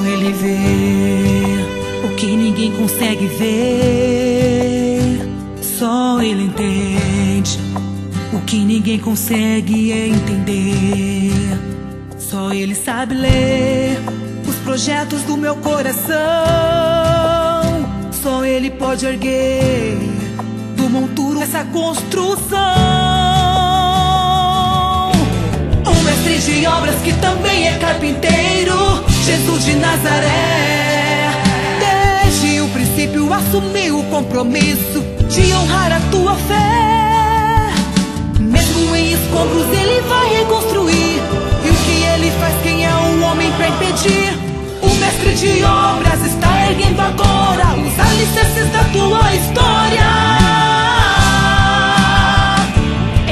Ele vê o que ninguém consegue ver. Só Ele entende o que ninguém consegue entender. Só Ele sabe ler os projetos do meu coração. Só Ele pode erguer do monturo essa construção. O mestre de obras que também é carpinteiro, Jesus de Nazaré, desde o princípio assumiu o compromisso de honrar a tua fé. Mesmo em escombros Ele vai reconstruir, e o que Ele faz, quem é o homem pra impedir? O mestre de obras está erguendo agora os alicerces da tua história.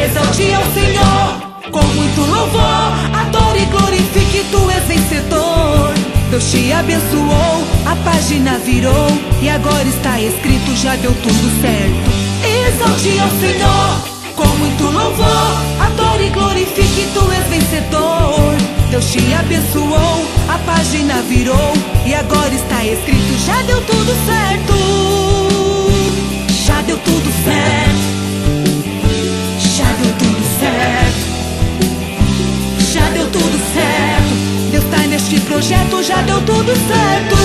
Exalte ao Senhor com muito louvor, adore e glorifique, tu és vencedor. Deus te abençoou, a página virou, e agora está escrito, já deu tudo certo. Exalte ao Senhor com muito louvor, adore e glorifique, tu és vencedor. Deus te abençoou, a página virou, e agora está escrito, já deu tudo certo. Já deu tudo certo. Já deu tudo certo. Já deu tudo certo. Deus tá neste projeto, já deu tudo certo.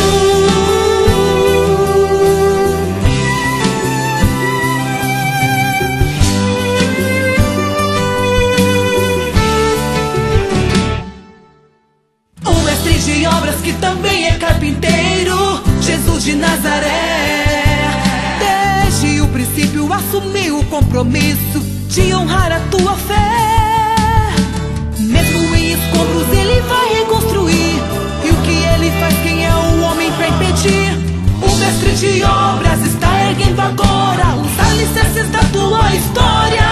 O mestre de obras que também é carpinteiro, Jesus de Nazaré, desde o princípio assumiu o compromisso de honrar a tua fé. Mesmo em escombros Ele vai reconstruir, e o que Ele faz, quem é o homem pra impedir? O mestre de obras está erguendo agora os alicerces da tua história.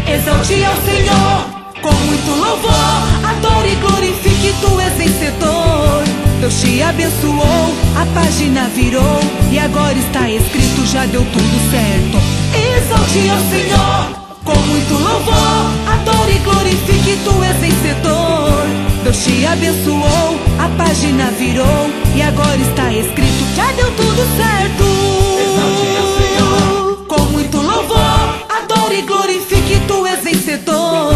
Exalte ao Senhor com muito louvor, adore e glorifique, tu és vencedor. Deus te abençoou, a página virou, e agora está escrito, já deu tudo certo. Exalte ao Senhor com muito louvor, adore e glorifique, tu és vencedor. Deus te abençoou, a página virou, e agora está escrito, já deu tudo certo. Exalte ao Senhor com muito louvor, adore e glorifique, tu és vencedor.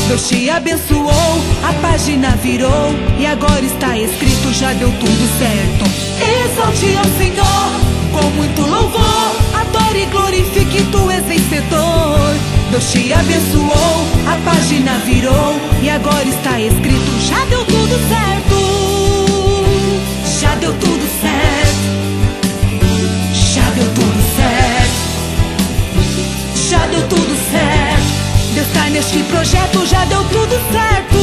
Deus te abençoou, a página virou, e agora está escrito, já deu tudo certo. Exalte ao Senhor com muito louvor, adore e glorifique, tu és vencedor. Deus te abençoou, a página virou, e agora está escrito, já deu tudo certo. Já deu tudo certo. Já deu tudo certo. Já deu tudo certo. Deus tá neste projeto, já deu tudo certo.